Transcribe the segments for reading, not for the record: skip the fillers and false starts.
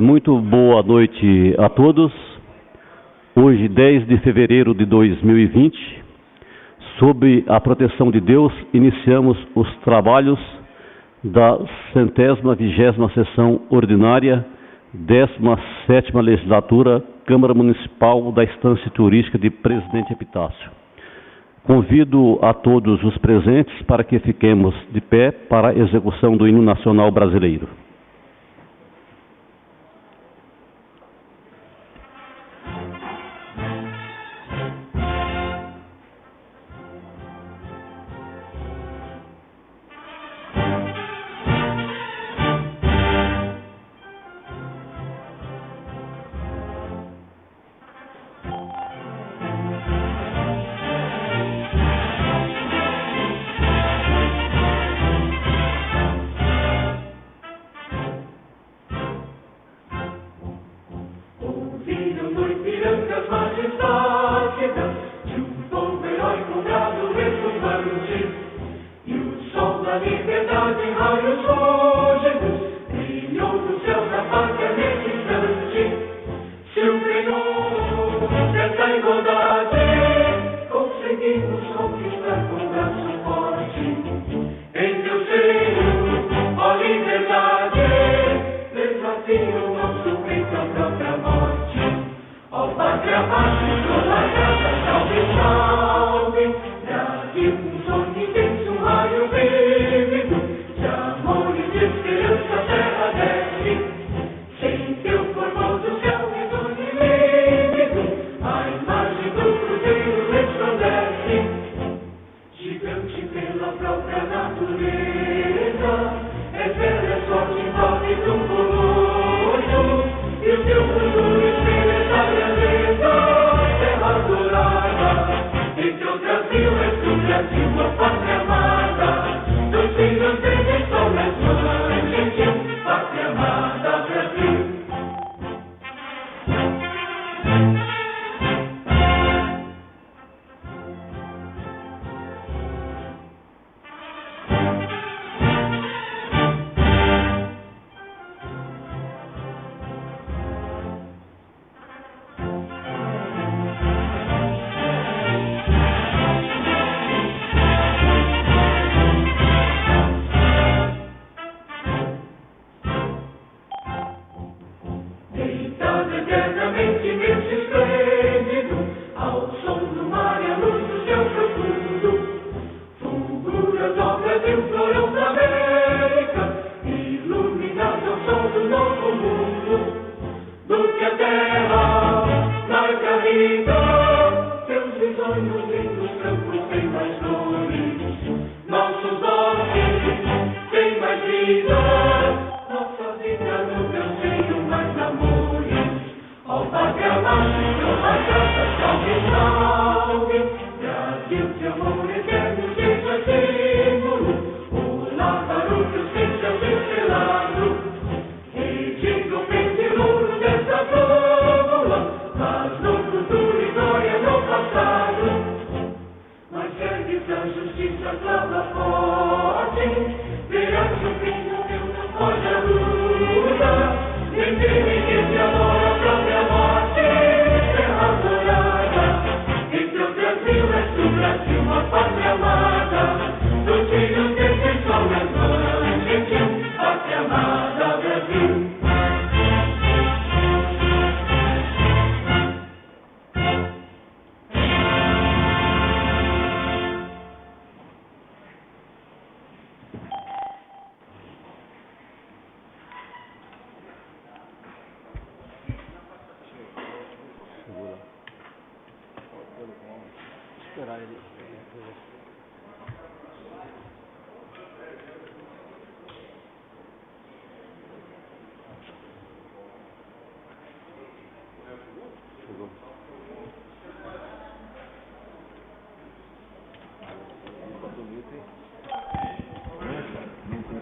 Muito boa noite a todos. Hoje, 10 de fevereiro de 2020, sob a proteção de Deus, iniciamos os trabalhos da 120ª sessão ordinária, 17ª legislatura, Câmara Municipal da Estância Turística de Presidente Epitácio. Convido a todos os presentes para que fiquemos de pé para a execução do hino nacional brasileiro.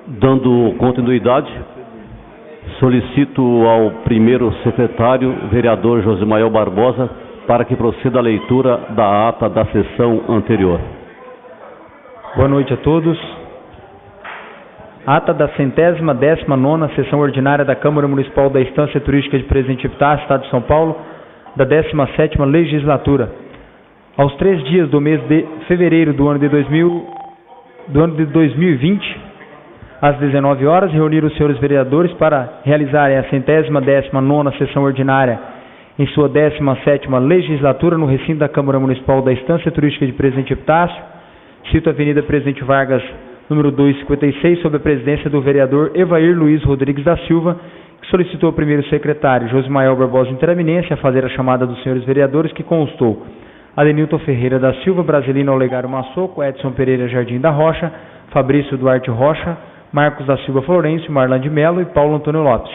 Dando continuidade, solicito ao primeiro secretário, vereador Josimael Barbosa, para que proceda a leitura da ata da sessão anterior. Boa noite a todos. Ata da 119ª Sessão Ordinária da Câmara Municipal da Estância Turística de Presidente Epitácio, Estado de São Paulo, da 17ª Legislatura. Aos 3 dias do mês de fevereiro do ano de 2020, às 19 horas, reuniram os senhores vereadores para realizarem a 119ª Sessão Ordinária em sua 17ª Legislatura no recinto da Câmara Municipal da Estância Turística de Presidente Epitácio, sítio Avenida Presidente Vargas, número 256, sob a presidência do vereador Evair Luiz Rodrigues da Silva, que solicitou ao primeiro secretário, Josimael Barbosa Interaminência, a fazer a chamada dos senhores vereadores, que constou Adenilton Ferreira da Silva, Brasilino Olegário Massoco, Edson Pereira Jardim da Rocha, Fabrício Duarte Rocha, Marcos da Silva Florencio, Marlan de Melo e Paulo Antônio Lopes.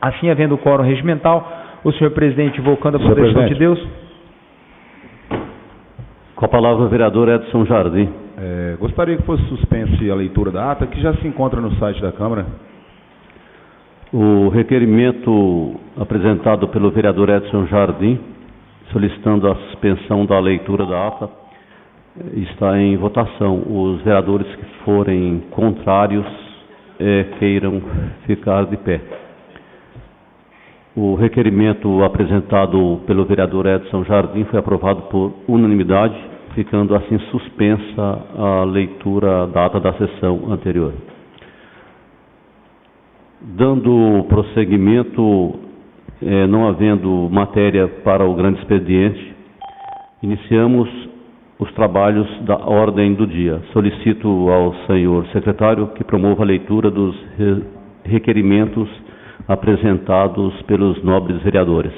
Assim, havendo o quórum regimental, o senhor presidente, invocando a proteção de Deus. Com a palavra o vereador Edson Jardim. Gostaria que fosse suspensa a leitura da ata, que já se encontra no site da Câmara. O requerimento apresentado pelo vereador Edson Jardim, solicitando a suspensão da leitura da ata, está em votação. Os vereadores que forem contrários queiram ficar de pé. O requerimento apresentado pelo vereador Edson Jardim foi aprovado por unanimidade, ficando assim suspensa a leitura da ata da sessão anterior. Dando prosseguimento, não havendo matéria para o grande expediente, iniciamos os trabalhos da ordem do dia. Solicito ao senhor secretário que promova a leitura dos requerimentos apresentados pelos nobres vereadores.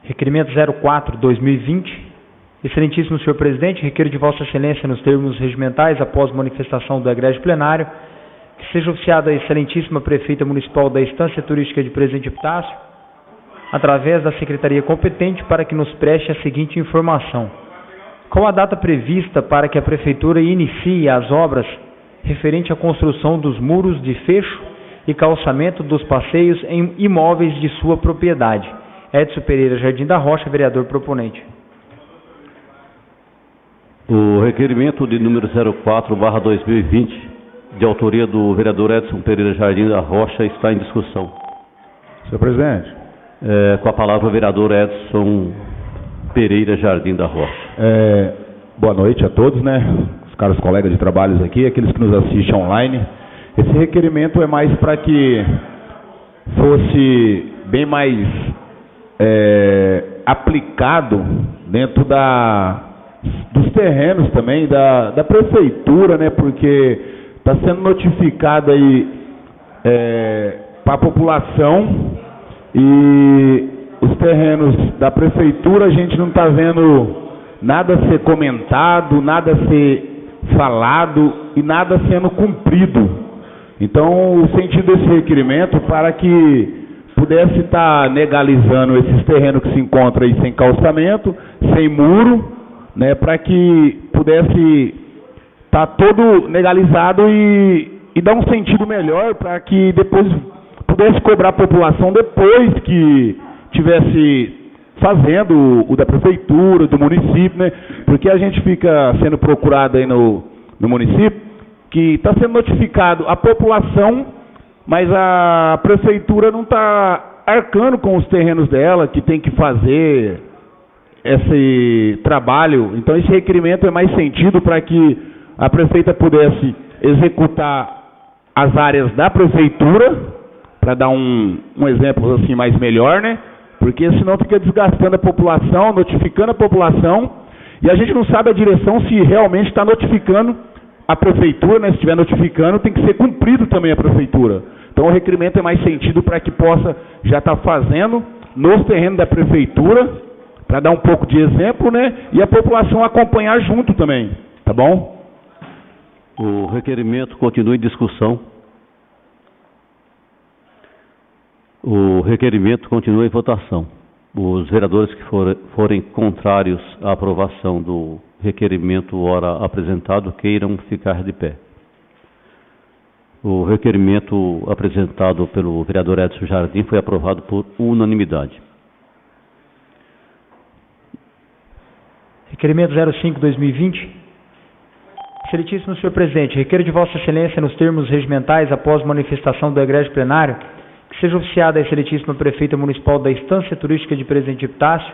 Requerimento 04/2020. Excelentíssimo senhor presidente, requeiro de vossa excelência, nos termos regimentais, após manifestação do egrégio plenário, que seja oficiada a excelentíssima prefeita municipal da Estância Turística de Presidente Epitácio, através da secretaria competente, para que nos preste a seguinte informação. Qual a data prevista para que a prefeitura inicie as obras referente à construção dos muros de fecho e calçamento dos passeios em imóveis de sua propriedade? Edson Pereira Jardim da Rocha, vereador proponente. O requerimento de número 04/2020, de autoria do vereador Edson Pereira Jardim da Rocha, está em discussão. Senhor presidente. Com a palavra o vereador Edson Pereira Jardim da Rocha. Boa noite a todos, os caros colegas de trabalhos aqui, aqueles que nos assistem online. Esse requerimento é mais para que fosse bem mais aplicado dentro dos terrenos também, da prefeitura, porque está sendo notificado aí para a população, e os terrenos da prefeitura a gente não está vendo nada ser comentado, nada ser falado e nada sendo cumprido. Então, o sentido desse requerimento para que pudesse estar legalizando esses terrenos que se encontram aí sem calçamento, sem muro, para que pudesse estar todo legalizado e dar um sentido melhor, para que depois pudesse cobrar a população depois que tivesse fazendo o da prefeitura, do município, porque a gente fica sendo procurado aí no município, que está sendo notificado a população, mas a prefeitura não está arcando com os terrenos dela, que tem que fazer esse trabalho. Então esse requerimento é mais sentido para que a prefeita pudesse executar as áreas da prefeitura, para dar um exemplo assim mais melhor, porque senão fica desgastando a população, notificando a população, e a gente não sabe a direção se realmente está notificando a prefeitura, se estiver notificando, tem que ser cumprido também a prefeitura. Então o requerimento é mais sentido para que possa já estar fazendo nos terrenos da prefeitura, para dar um pouco de exemplo, e a população acompanhar junto também, tá bom? O requerimento continua em discussão. O requerimento continua em votação. Os vereadores que forem contrários à aprovação do requerimento ora apresentado queiram ficar de pé. O requerimento apresentado pelo vereador Edson Jardim foi aprovado por unanimidade. Requerimento 05/2020. Excelentíssimo senhor presidente, requeiro de Vossa Excelência, nos termos regimentais, após manifestação do egrégio plenário, que seja oficiada a excelentíssima prefeita municipal da Estância Turística de Presidente Epitácio,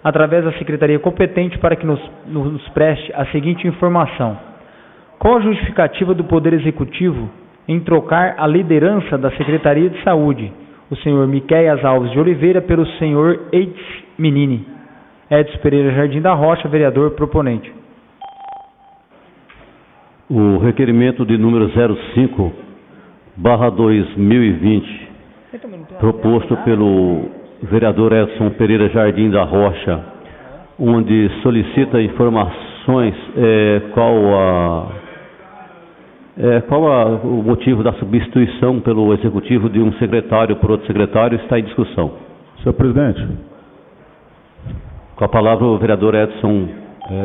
através da secretaria competente, para que nos preste a seguinte informação. Qual a justificativa do Poder Executivo em trocar a liderança da Secretaria de Saúde, o senhor Miquéias Alves de Oliveira, pelo senhor Eides Menini? Edson Pereira Jardim da Rocha, vereador proponente. O requerimento de número 05/2020, proposto pelo vereador Edson Pereira Jardim da Rocha, onde solicita informações qual o motivo da substituição pelo executivo de um secretário por outro secretário, está em discussão. Senhor presidente. Com a palavra o vereador Edson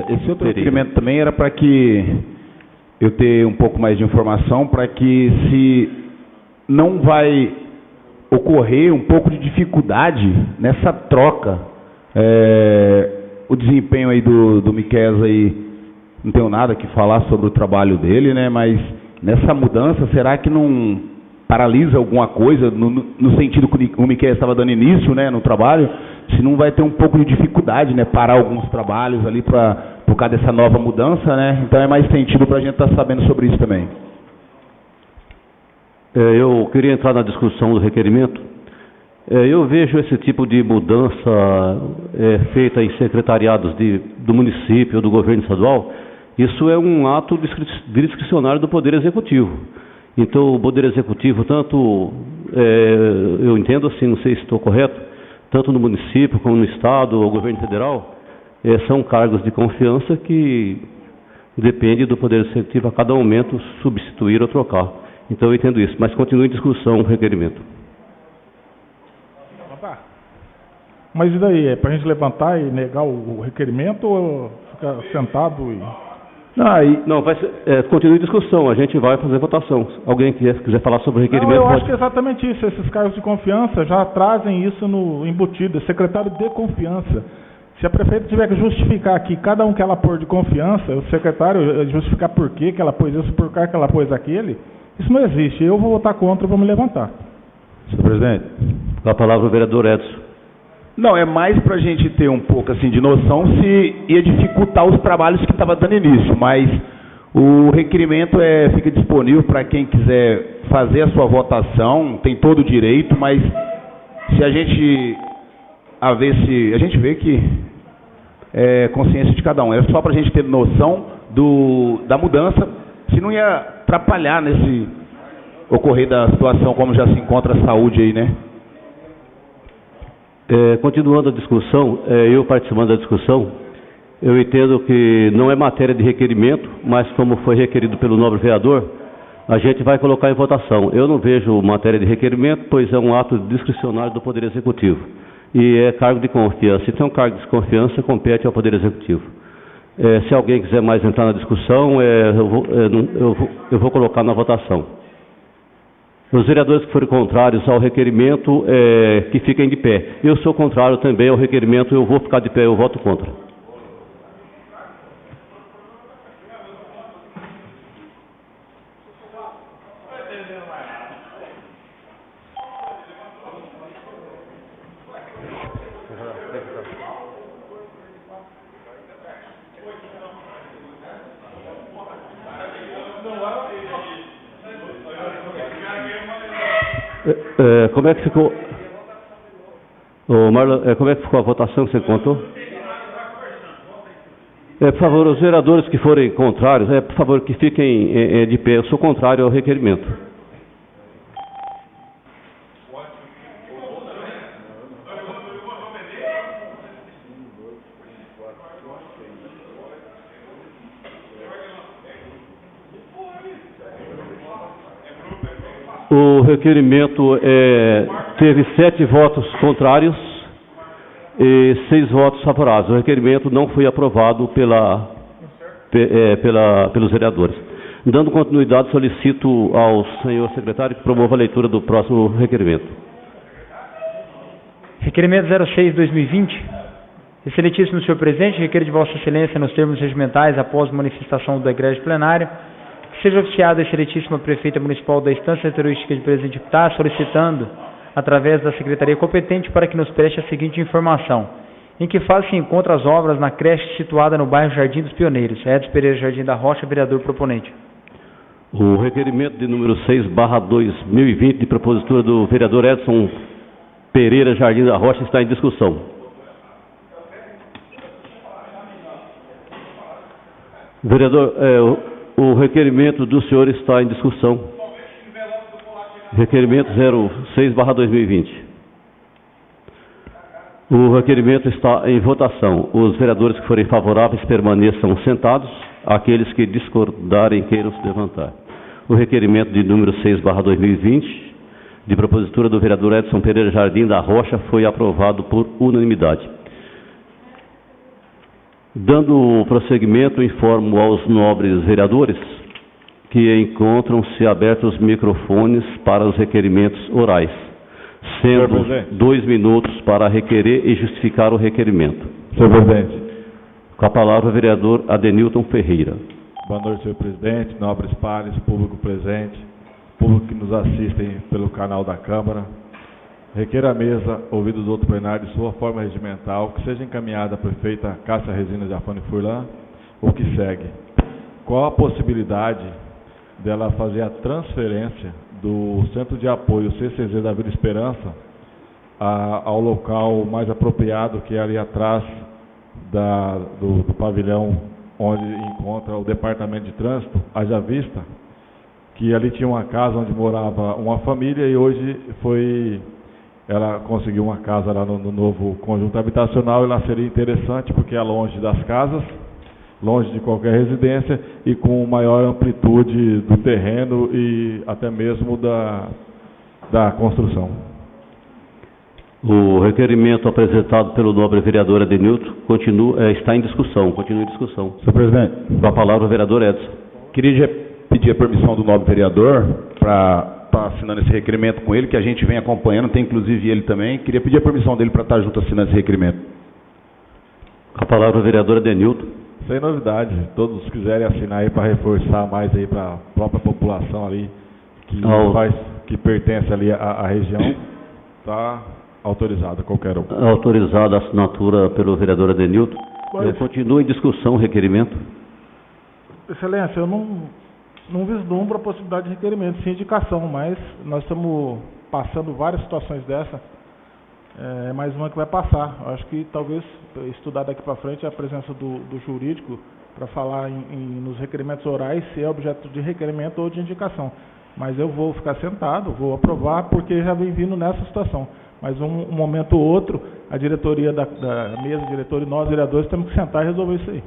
Esse outro requerimento também era para que eu ter um pouco mais de informação, para que se não vai ocorrer um pouco de dificuldade nessa troca, o desempenho aí do Miquéias aí, não tenho nada que falar sobre o trabalho dele, né? Mas nessa mudança, será que não paralisa alguma coisa, no sentido que o Miquéias estava dando início, né, no trabalho, se não vai ter um pouco de dificuldade, né, parar alguns trabalhos ali por causa dessa nova mudança, né? Então é mais sentido para a gente estar sabendo sobre isso também. Eu queria entrar na discussão do requerimento. Eu vejo esse tipo de mudança feita em secretariados do município ou do governo estadual, isso é um ato discricionário do Poder Executivo. Então, o Poder Executivo, tanto, eu entendo assim, não sei se estou correto, tanto no município como no Estado ou governo federal, são cargos de confiança que depende do Poder Executivo a cada momento substituir ou trocar. Então, eu entendo isso, mas continue em discussão o requerimento. Mas e daí? É para a gente levantar e negar o requerimento ou ficar sentado e... Não, continue em discussão, a gente vai fazer votação. Alguém quiser falar sobre o requerimento? Não, eu acho que é exatamente isso. Esses cargos de confiança já trazem isso no embutido, secretário de confiança. Se a prefeita tiver que justificar aqui cada um que ela pôr de confiança, o secretário justificar por que ela pôs isso, por que ela pôs aquele, isso não existe. Eu vou votar contra e vou me levantar. Senhor presidente. Com a palavra o vereador Edson. Não, é mais para a gente ter um pouco assim de noção se ia dificultar os trabalhos que estava dando início, mas o requerimento fica disponível para quem quiser fazer a sua votação, tem todo o direito, mas se a gente vê que é consciência de cada um, é só para a gente ter noção da mudança, se não ia atrapalhar nesse ocorrer da situação como já se encontra a saúde aí, né? Continuando a discussão, eu participando da discussão, eu entendo que não é matéria de requerimento, mas como foi requerido pelo nobre vereador, a gente vai colocar em votação. Eu não vejo matéria de requerimento, pois é um ato discricionário do Poder Executivo. E é cargo de confiança. Se tem um cargo de confiança, compete ao Poder Executivo. Se alguém quiser mais entrar na discussão, eu vou colocar na votação. Os vereadores que forem contrários ao requerimento, que fiquem de pé. Eu sou contrário também ao requerimento, eu vou ficar de pé, eu voto contra. Como é que ficou? Marlon, como é que ficou a votação que você contou? Por favor, os vereadores que forem contrários, por favor, que fiquem de pé. Eu sou contrário ao requerimento. O requerimento teve 7 votos contrários e 6 votos favoráveis. O requerimento não foi aprovado pelos vereadores. Dando continuidade, solicito ao senhor secretário que promova a leitura do próximo requerimento. Requerimento 06/2020. Excelentíssimo senhor presidente, requer de Vossa Excelência, nos termos regimentais, após manifestação do egrégio plenário, que seja oficiada a excelentíssima prefeita municipal da Estância Heteroística de Presidente Ipitá, solicitando, através da secretaria competente, para que nos preste a seguinte informação: em que fase se encontram as obras na creche situada no bairro Jardim dos Pioneiros? Edson Pereira Jardim da Rocha, vereador proponente. O requerimento de número 6/2020, de propositura do vereador Edson Pereira Jardim da Rocha, está em discussão. Vereador, o requerimento do senhor está em discussão. Requerimento 06/2020. O requerimento está em votação. Os vereadores que forem favoráveis permaneçam sentados. Aqueles que discordarem queiram se levantar. O requerimento de número 6/2020, de propositura do vereador Edson Pereira Jardim da Rocha, foi aprovado por unanimidade. Dando prosseguimento, informo aos nobres vereadores que encontram-se abertos os microfones para os requerimentos orais, sendo 2 minutos para requerer e justificar o requerimento. Senhor presidente. Com a palavra o vereador Adenilton Ferreira. Boa noite, senhor presidente, nobres pares, público presente, público que nos assistem pelo canal da Câmara. Requer à mesa, ouvido do outro plenário, de sua forma regimental, que seja encaminhada à prefeita Cássia Resina Jafone Furlan, o que segue. Qual a possibilidade dela fazer a transferência do Centro de Apoio CCZ da Vila Esperança ao local mais apropriado, que é ali atrás do pavilhão onde encontra o Departamento de Trânsito, haja vista que ali tinha uma casa onde morava uma família e hoje ela conseguiu uma casa lá no novo conjunto habitacional, e lá seria interessante porque é longe das casas, longe de qualquer residência e com maior amplitude do terreno e até mesmo da construção. O requerimento apresentado pelo nobre vereador Adenilton está em discussão. Continua em discussão. Senhor presidente. Com a palavra o vereador Edson. Queria pedir a permissão do nobre vereador para estar assinando esse requerimento com ele, que a gente vem acompanhando, tem inclusive ele também. Queria pedir a permissão dele para estar junto assinando esse requerimento. Com a palavra o vereador Adenilton. Sem novidade, todos quiserem assinar aí para reforçar mais aí para a própria população ali que pertence ali à região, está autorizado qualquer um. Autorizada a assinatura pelo vereador Adenilton. Continua em discussão o requerimento. Excelência, eu não vislumbro a possibilidade de requerimento, sim indicação, mas nós estamos passando várias situações dessa. É mais uma que vai passar. Eu acho que talvez estudar daqui para frente a presença do jurídico para falar nos requerimentos orais, se é objeto de requerimento ou de indicação. Mas eu vou ficar sentado, vou aprovar, porque já vem vindo nessa situação. Mas um momento ou outro, a diretoria da mesa diretora e nós, vereadores, temos que sentar e resolver isso aí.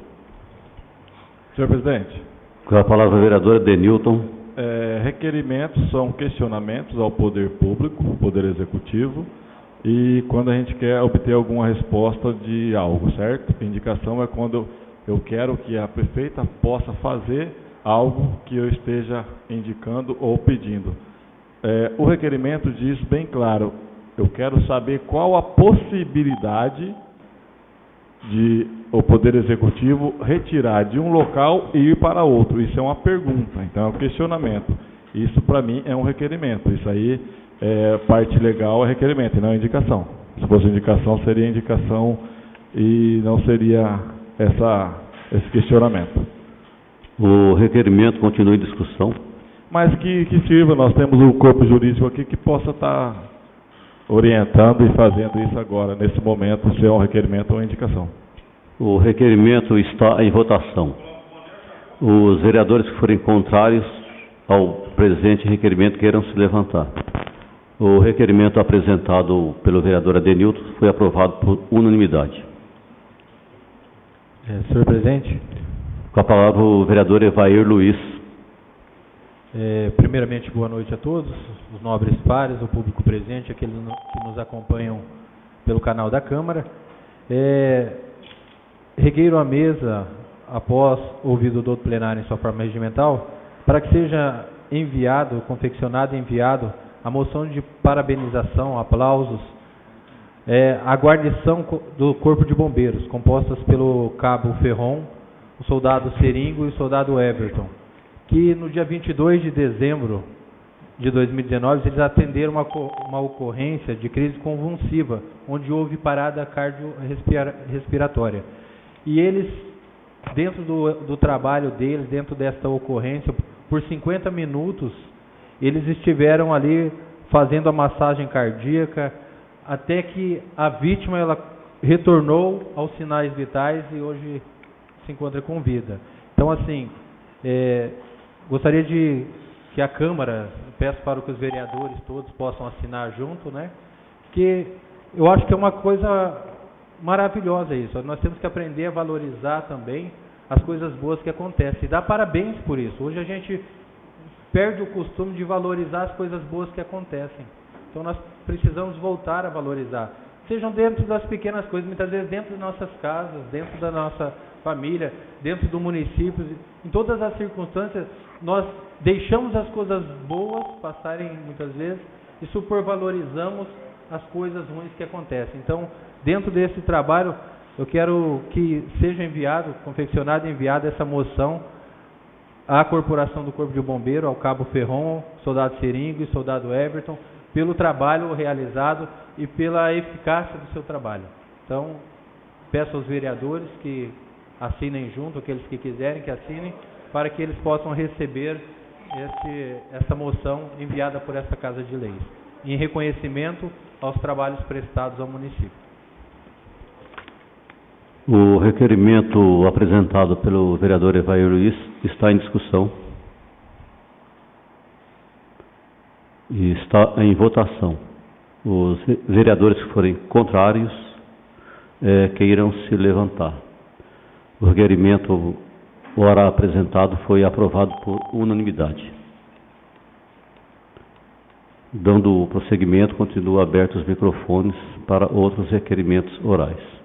Senhor presidente. Com a palavra o vereador Adenilton. Requerimentos são questionamentos ao poder público, poder executivo, e quando a gente quer obter alguma resposta de algo, certo? Indicação é quando eu quero que a prefeita possa fazer algo que eu esteja indicando ou pedindo. O requerimento diz bem claro, eu quero saber qual a possibilidade de o Poder Executivo retirar de um local e ir para outro. Isso é uma pergunta, então é um questionamento. Isso para mim é um requerimento. Isso aí, parte legal é requerimento e não é indicação. Se fosse indicação, seria indicação e não seria esse questionamento. O requerimento continua em discussão. Mas que sirva, nós temos o corpo jurídico aqui que possa estar orientando e fazendo isso agora, nesse momento, se é um requerimento ou uma indicação. O requerimento está em votação. Os vereadores que forem contrários ao presente requerimento queiram se levantar. O requerimento apresentado pelo vereador Adenilton foi aprovado por unanimidade. Senhor presidente. Com a palavra o vereador Evair Luiz. Primeiramente, boa noite a todos, os nobres pares, o público presente, aqueles que nos acompanham pelo canal da Câmara. Requeiro a mesa, após ouvido do plenário em sua forma regimental, para que seja confeccionado e enviado a moção de parabenização, aplausos a guarnição do Corpo de Bombeiros, compostas pelo cabo Ferron, o soldado Seringo e o soldado Everton, que no dia 22 de dezembro de 2019, eles atenderam uma ocorrência de crise convulsiva, onde houve parada cardiorrespiratória. E eles, dentro do trabalho deles, dentro desta ocorrência, por 50 minutos, eles estiveram ali fazendo a massagem cardíaca, até que a vítima ela retornou aos sinais vitais e hoje se encontra com vida. Então, assim, gostaria que a Câmara, peço para que os vereadores todos possam assinar junto, né? Que eu acho que é uma coisa maravilhosa isso. Nós temos que aprender a valorizar também as coisas boas que acontecem. E dar parabéns por isso. Hoje a gente perde o costume de valorizar as coisas boas que acontecem. Então nós precisamos voltar a valorizar. Sejam dentro das pequenas coisas, muitas vezes dentro de nossas casas, dentro da nossa família, dentro do município, em todas as circunstâncias, nós deixamos as coisas boas passarem muitas vezes e supervalorizamos as coisas ruins que acontecem. Então, dentro desse trabalho, eu quero que seja confeccionada e enviada essa moção à Corporação do Corpo de Bombeiro, ao Cabo Ferron, soldado Seringo e soldado Everton, pelo trabalho realizado e pela eficácia do seu trabalho. Então, peço aos vereadores que assinem junto, aqueles que quiserem que assinem, para que eles possam receber essa moção enviada por essa Casa de Leis, em reconhecimento aos trabalhos prestados ao município. O requerimento apresentado pelo vereador Evair Luiz está em discussão e está em votação. Os vereadores que forem contrários queiram se levantar. O requerimento ora apresentado foi aprovado por unanimidade. Dando prosseguimento, continuam abertos os microfones para outros requerimentos orais.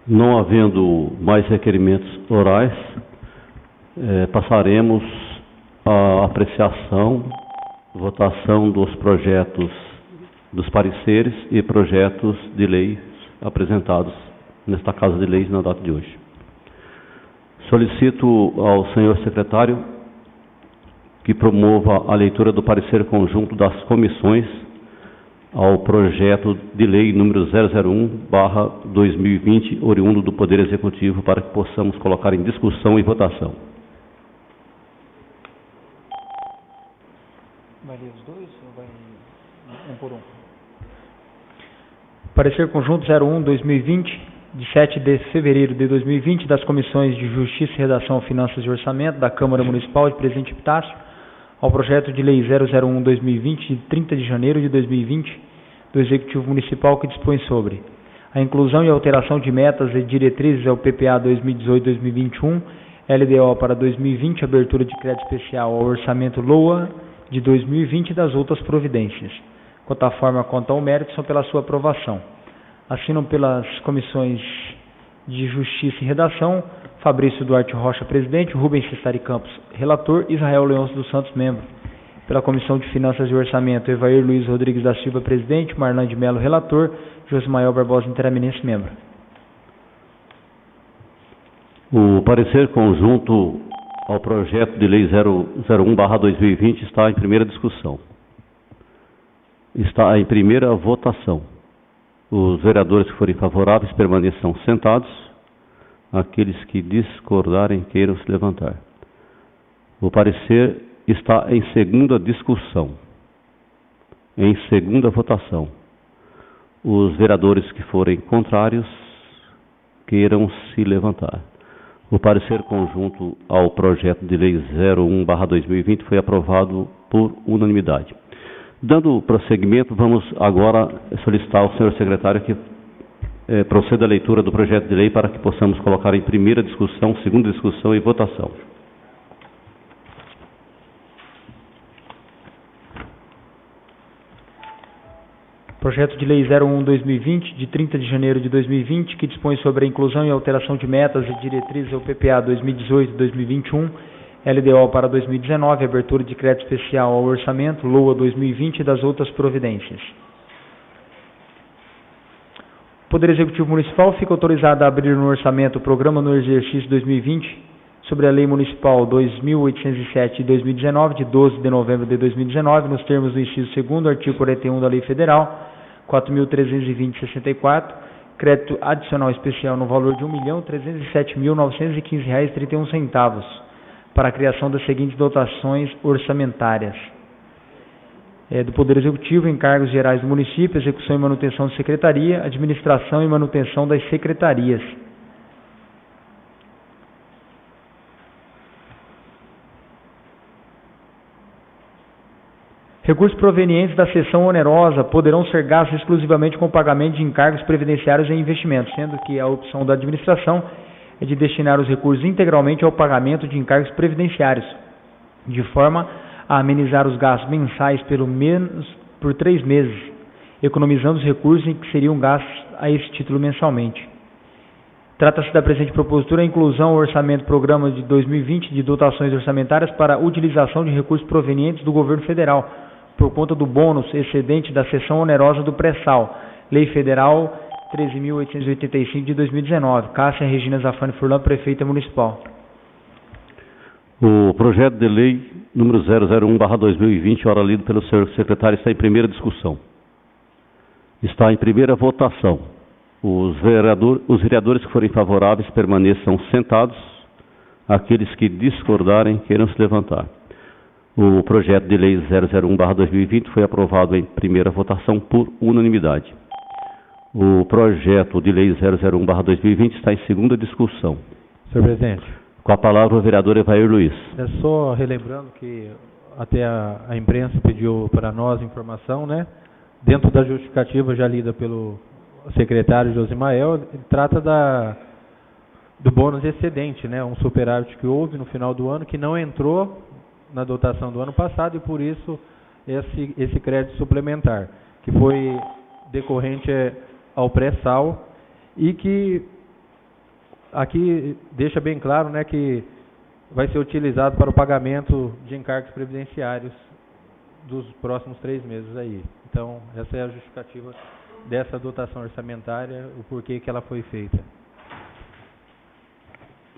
Não havendo mais requerimentos orais, passaremos à apreciação, votação dos projetos, dos pareceres e projetos de lei apresentados nesta Casa de Leis na data de hoje. Solicito ao senhor secretário que promova a leitura do parecer conjunto das comissões ao projeto de lei número 001/2020, oriundo do Poder Executivo, para que possamos colocar em discussão e votação. Vai ler os dois ou vai um por um? Parecer conjunto 01/2020, de 7 de fevereiro de 2020, das Comissões de Justiça, Redação, Finanças e Orçamento da Câmara Municipal de Presidente Epitácio, ao projeto de lei 001/2020, de 30 de janeiro de 2020, do Executivo Municipal, que dispõe sobre a inclusão e alteração de metas e diretrizes ao PPA 2018-2021, LDO para 2020, abertura de crédito especial ao orçamento LOA de 2020 e das outras providências. Quanto à forma, quanto ao mérito, são pela sua aprovação. Assinam pelas Comissões de Justiça e Redação, Fabrício Duarte Rocha, presidente, Rubens Cestari Campos, relator, Israel Leôncio dos Santos, membro. Pela Comissão de Finanças e Orçamento, Evair Luiz Rodrigues da Silva, presidente, Marlan de Melo, relator, Josmael Barbosa, interaminense, membro. O parecer conjunto ao projeto de lei 001/2020 está em primeira discussão. Está em primeira votação. Os vereadores que forem favoráveis permaneçam sentados. Aqueles que discordarem queiram se levantar. O parecer está em segunda discussão, em segunda votação. Os vereadores que forem contrários queiram se levantar. O parecer conjunto ao projeto de lei 01/2020 foi aprovado por unanimidade. Dando prosseguimento, vamos agora solicitar ao senhor secretário que proceda a leitura do projeto de lei para que possamos colocar em primeira discussão, segunda discussão e votação. Projeto de Lei 01/2020, de 30 de janeiro de 2020, que dispõe sobre a inclusão e alteração de metas e diretrizes ao PPA 2018-2021, LDO para 2019, abertura de crédito especial ao orçamento, LOA 2020 e das outras providências. O Poder Executivo Municipal fica autorizado a abrir no orçamento o programa no exercício 2020 sobre a Lei Municipal 2.807 de 2019, de 12 de novembro de 2019, nos termos do inciso 2º, artigo 41 da Lei Federal 4.320/64, crédito adicional especial no valor de R$ 1.307.915,31 para a criação das seguintes dotações orçamentárias. Do Poder Executivo, encargos gerais do município, execução e manutenção de secretaria, administração e manutenção das secretarias. Recursos provenientes da seção onerosa poderão ser gastos exclusivamente com o pagamento de encargos previdenciários e investimentos, sendo que a opção da administração é de destinar os recursos integralmente ao pagamento de encargos previdenciários, de forma a amenizar os gastos mensais pelo menos por 3 meses, economizando os recursos em que seriam gastos a esse título mensalmente. Trata-se da presente propositura a inclusão ao orçamento programa de 2020 de dotações orçamentárias para a utilização de recursos provenientes do governo federal, por conta do bônus excedente da seção onerosa do pré-sal, Lei Federal 13.885 de 2019. Cássia Regina Zafani Furlan, Prefeita Municipal. O projeto de lei número 001/2020, ora lido pelo senhor secretário, está em primeira discussão. Está em primeira votação. Os vereadores que forem favoráveis permaneçam sentados. Aqueles que discordarem queiram se levantar. O projeto de lei 001/2020 foi aprovado em primeira votação por unanimidade. O projeto de lei 001/2020 está em segunda discussão. Senhor presidente. Com a palavra o vereador Evair Luiz. É só relembrando que até a imprensa pediu para nós informação, né? Dentro da justificativa já lida pelo secretário Josimael, trata do bônus excedente, né? Um superávit que houve no final do ano que não entrou na dotação do ano passado e por isso esse crédito suplementar, que foi decorrente ao pré-sal e que aqui deixa bem claro, né, que vai ser utilizado para o pagamento de encargos previdenciários dos próximos 3 meses aí. Então, essa é a justificativa dessa dotação orçamentária, o porquê que ela foi feita.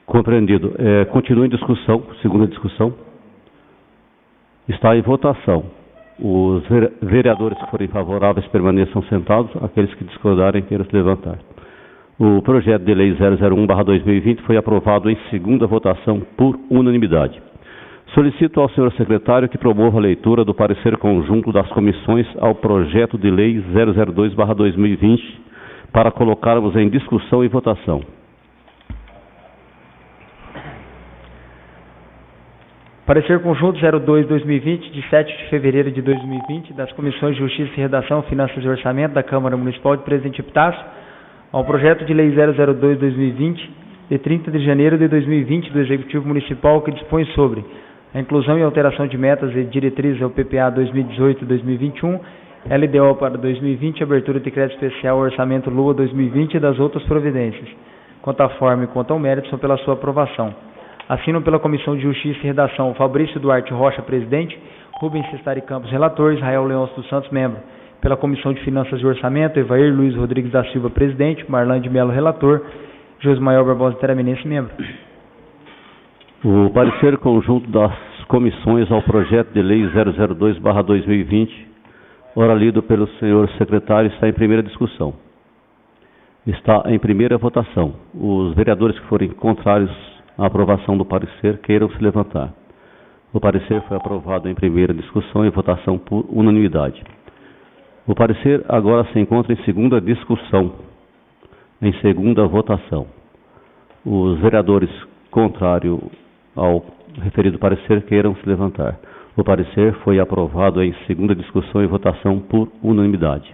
Compreendido. Continua em discussão, segunda discussão. Está em votação. Os vereadores que forem favoráveis permaneçam sentados, aqueles que discordarem queiram se levantar. O projeto de lei 001/2020 foi aprovado em segunda votação por unanimidade. Solicito ao senhor secretário que promova a leitura do parecer conjunto das comissões ao projeto de lei 002/2020 para colocarmos em discussão e votação. Parecer conjunto 02/2020, de 7 de fevereiro de 2020, das Comissões de Justiça e Redação, Finanças e Orçamento da Câmara Municipal de Presidente Epitácio, ao projeto de lei 002/2020, de 30 de janeiro de 2020, do Executivo Municipal, que dispõe sobre a inclusão e alteração de metas e diretrizes ao PPA 2018-2021, LDO para 2020, abertura de crédito especial ao orçamento LUA 2020 e das outras providências. Quanto à forma e quanto ao mérito, são pela sua aprovação. Assinam pela Comissão de Justiça e Redação Fabrício Duarte Rocha, presidente, Rubens Cestari Campos, relator, Israel Leôncio dos Santos, membro. Pela Comissão de Finanças e Orçamento, Evair Luiz Rodrigues da Silva, presidente, Marlan de Melo, relator, Josmael Barbosa Teraminense, membro. O parecer conjunto das comissões ao projeto de lei 002/2020, ora lido pelo senhor secretário, está em primeira discussão. Está em primeira votação. Os vereadores que forem contrários à aprovação do parecer queiram se levantar. O parecer foi aprovado em primeira discussão e votação por unanimidade. O parecer agora se encontra em segunda discussão, em segunda votação. Os vereadores contrários ao referido parecer queiram se levantar. O parecer foi aprovado em segunda discussão e votação por unanimidade.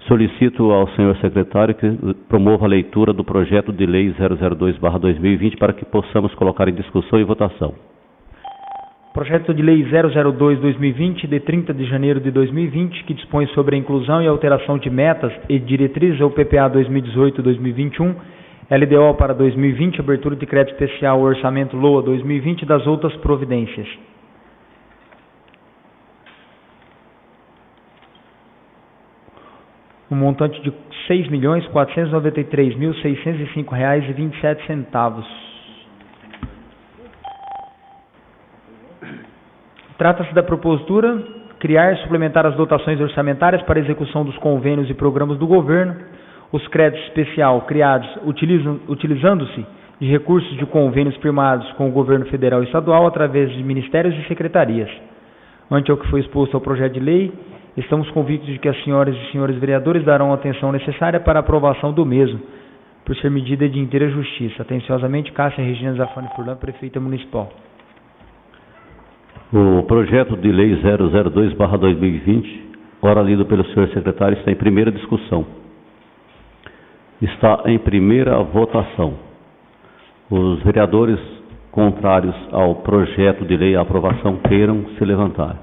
Solicito ao senhor secretário que promova a leitura do projeto de lei 002/2020 para que possamos colocar em discussão e votação. Projeto de Lei 002/2020, de 30 de janeiro de 2020, que dispõe sobre a inclusão e alteração de metas e diretrizes ao PPA 2018-2021, LDO para 2020, abertura de crédito especial ao orçamento LOA 2020 e das outras providências. Um montante de R$ 6.493.605,27. Trata-se da propositura criar e suplementar as dotações orçamentárias para execução dos convênios e programas do governo, os créditos especial criados utilizando-se de recursos de convênios firmados com o governo federal e estadual através de ministérios e secretarias. Ante ao que foi exposto ao projeto de lei, estamos convictos de que as senhoras e senhores vereadores darão a atenção necessária para a aprovação do mesmo, por ser medida de inteira justiça. Atenciosamente, Cássia Regina Zafani Furlan, Prefeita Municipal. O projeto de lei 002/2020, ora lido pelo senhor secretário, está em primeira discussão. Está em primeira votação. Os vereadores contrários ao projeto de lei à aprovação queiram se levantar.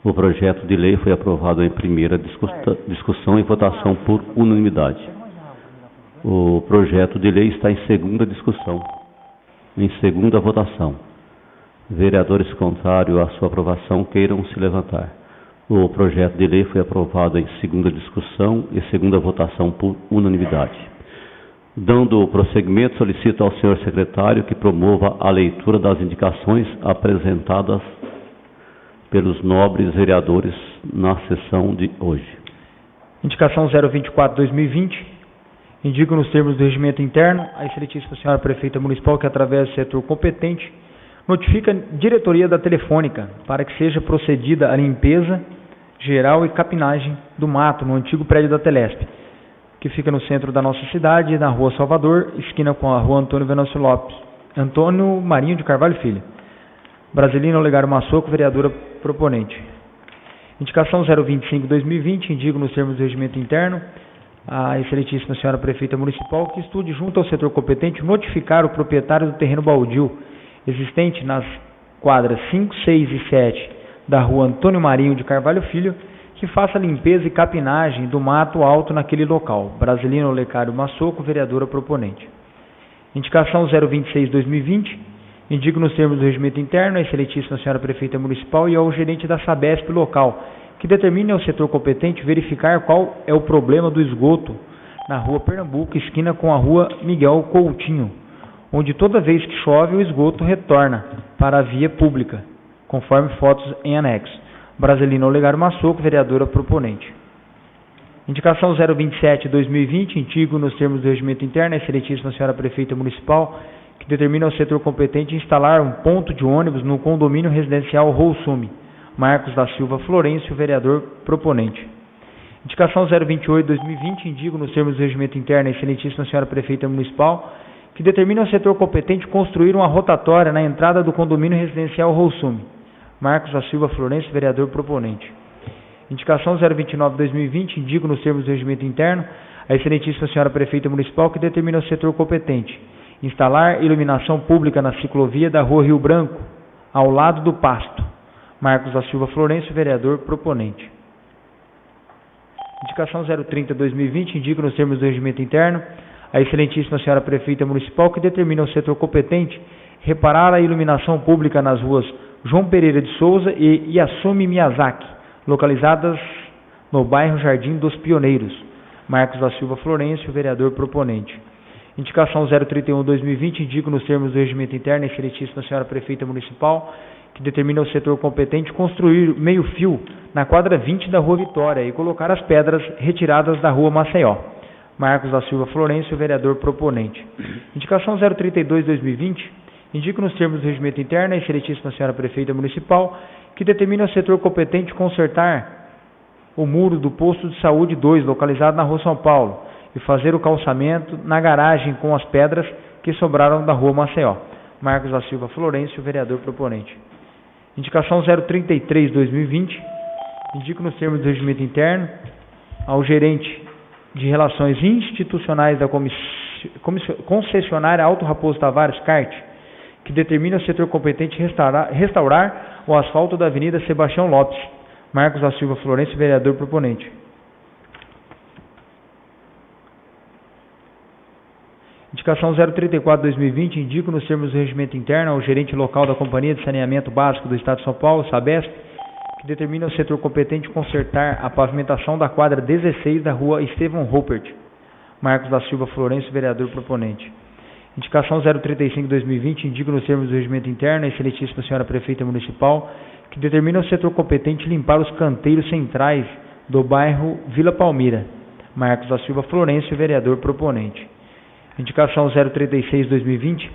O projeto de lei foi aprovado em primeira discussão e votação por unanimidade. O projeto de lei está em segunda discussão, em segunda votação. Vereadores contrários à sua aprovação queiram se levantar. O projeto de lei foi aprovado em segunda discussão e segunda votação por unanimidade. Dando prosseguimento, solicito ao senhor secretário que promova a leitura das indicações apresentadas pelos nobres vereadores na sessão de hoje. Indicação 024/2020. Indico nos termos do regimento interno a excelentíssima senhora Prefeita Municipal que, através do setor competente, notifica a diretoria da Telefônica para que seja procedida a limpeza geral e capinagem do mato no antigo prédio da Telesp, que fica no centro da nossa cidade, na Rua Salvador, esquina com a Rua Antônio Marinho de Carvalho Filho. Brasilino Olegário Massoco, vereadora proponente. Indicação 025/2020, indico nos termos do regimento interno a excelentíssima senhora Prefeita Municipal que estude junto ao setor competente notificar o proprietário do terreno baldio existente nas quadras 5, 6 e 7 da Rua Antônio Marinho de Carvalho Filho, que faça limpeza e capinagem do mato alto naquele local. Brasilino Olegário Massoco, vereadora proponente. Indicação 026/2020, indico nos termos do regimento interno a excelentíssima senhora Prefeita Municipal e ao gerente da Sabesp local, que determine ao setor competente verificar qual é o problema do esgoto na Rua Pernambuco, esquina com a Rua Miguel Coutinho, onde toda vez que chove o esgoto retorna para a via pública, conforme fotos em anexo. Brasilino Olegário Massoco, vereadora proponente. Indicação 027/2020, indico nos termos do regimento interno a excelentíssima senhora Prefeita Municipal que determina ao setor competente instalar um ponto de ônibus no condomínio residencial Roussume. Marcos da Silva Florencio, vereador proponente. Indicação 028/2020, indico nos termos do regimento interno a excelentíssima senhora Prefeita Municipal que determina ao setor competente construir uma rotatória na entrada do condomínio residencial Roussume. Marcos da Silva Florencio, vereador proponente. Indicação 029/2020, indico nos termos do regimento interno a excelentíssima senhora Prefeita Municipal que determina ao setor competente instalar iluminação pública na ciclovia da Rua Rio Branco, ao lado do pasto. Marcos da Silva Florencio, vereador proponente. Indicação 030/2020, indico nos termos do regimento interno a excelentíssima senhora Prefeita Municipal que determina ao setor competente reparar a iluminação pública nas ruas João Pereira de Souza e Yasumi Miyazaki, localizadas no bairro Jardim dos Pioneiros. Marcos da Silva Florencio, vereador proponente. Indicação 031/2020, indico nos termos do regimento interno a excelentíssima senhora Prefeita Municipal que determina ao setor competente construir meio-fio na quadra 20 da Rua Vitória e colocar as pedras retiradas da Rua Maceió. Marcos da Silva Florencio, vereador proponente. Indicação 032/2020, indico nos termos do regimento interno a excelentíssima senhora Prefeita Municipal que determina ao setor competente consertar o muro do posto de saúde 2, localizado na Rua São Paulo, e fazer o calçamento na garagem com as pedras que sobraram da Rua Maceió. Marcos da Silva Florencio, vereador proponente. Indicação 033/2020, indico nos termos do regimento interno ao gerente de Relações Institucionais da concessionária Alto Raposo Tavares, CART, que determina o setor competente restaurar o asfalto da Avenida Sebastião Lopes. Marcos da Silva Florencio, vereador proponente. Indicação 034/2020, indico nos termos do regimento interno ao gerente local da Companhia de Saneamento Básico do Estado de São Paulo, Sabesp, que determina o setor competente consertar a pavimentação da quadra 16 da rua Estevão Ruppert. Marcos da Silva Florencio, vereador proponente. Indicação 035/2020, indico nos termos do regimento interno a excelentíssima senhora prefeita municipal, que determina o setor competente limpar os canteiros centrais do bairro Vila Palmira. Marcos da Silva Florencio, vereador proponente. Indicação 036/2020,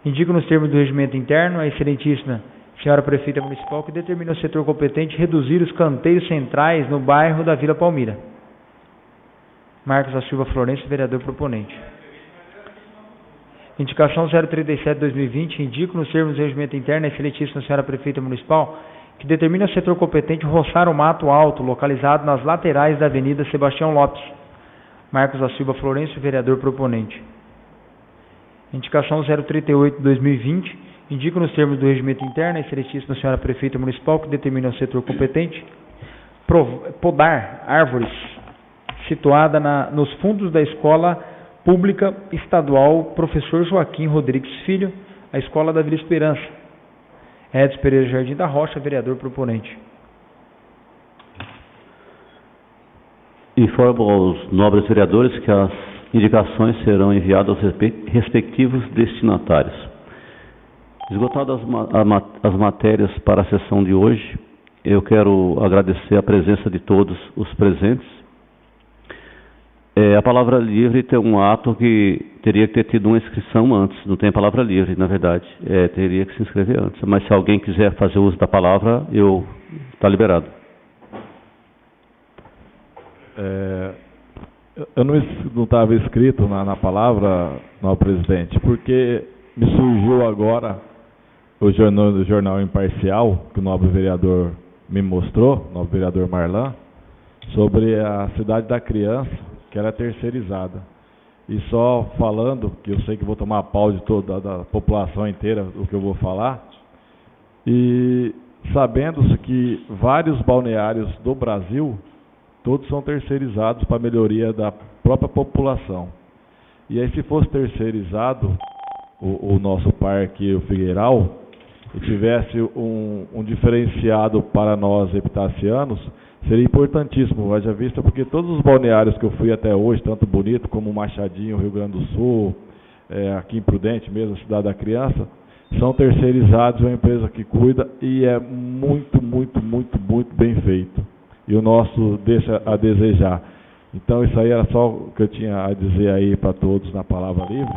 indico nos termos do regimento interno a excelentíssima senhora prefeita municipal, que determina o setor competente reduzir os canteiros centrais no bairro da Vila Palmira. Marcos da Silva Florencio, vereador proponente. Indicação 037/2020, indico nos termos do regimento interno a excelentíssima senhora prefeita municipal, que determina o setor competente roçar o mato alto localizado nas laterais da Avenida Sebastião Lopes. Marcos da Silva Florencio, vereador proponente. Indicação 038/2020, indico nos termos do regimento interno a excelentíssima senhora prefeita municipal, que determina o setor competente podar árvores situada nos fundos da Escola Pública Estadual Professor Joaquim Rodrigues Filho, a Escola da Vila Esperança. Edson Pereira Jardim da Rocha, vereador proponente. Informo aos nobres vereadores que as indicações serão enviadas aos respectivos destinatários. Esgotadas as matérias para a sessão de hoje, eu quero agradecer a presença de todos os presentes. A palavra livre tem um ato que teria que ter tido uma inscrição antes, não tem palavra livre, na verdade, teria que se inscrever antes. Mas se alguém quiser fazer uso da palavra, está liberado. Eu não estava escrito na palavra, nobre presidente, porque me surgiu agora o jornal Imparcial, que o nobre vereador me mostrou, o nobre vereador Marlan, sobre a cidade da criança, que era terceirizada. E só falando, que eu sei que vou tomar pau de toda da população inteira, o que eu vou falar, e sabendo-se que vários balneários do Brasil, todos são terceirizados para a melhoria da própria população. E aí, se fosse terceirizado o nosso parque, o Figueiral, e tivesse um diferenciado para nós epitacianos, seria importantíssimo, haja vista, porque todos os balneários que eu fui até hoje, tanto Bonito como Machadinho, Rio Grande do Sul, aqui em Prudente mesmo, Cidade da Criança, são terceirizados, é uma empresa que cuida e é muito, muito, muito, muito bem feito. E o nosso deixa a desejar. Então isso aí era só o que eu tinha a dizer aí para todos na palavra livre,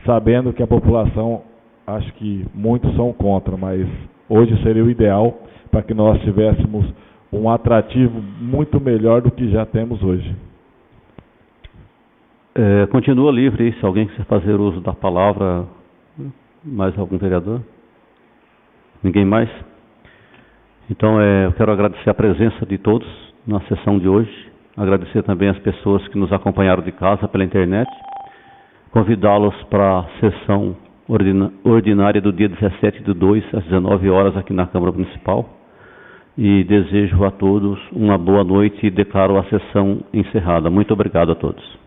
sabendo que a população, acho que muitos são contra, mas hoje seria o ideal para que nós tivéssemos um atrativo muito melhor do que já temos hoje. Continua livre aí, se alguém quiser fazer uso da palavra, mais algum vereador? Ninguém mais? Então, eu quero agradecer a presença de todos na sessão de hoje, agradecer também as pessoas que nos acompanharam de casa pela internet, convidá-los para a sessão ordinária do dia 17/2, às 19 horas, aqui na Câmara Municipal, e desejo a todos uma boa noite e declaro a sessão encerrada. Muito obrigado a todos.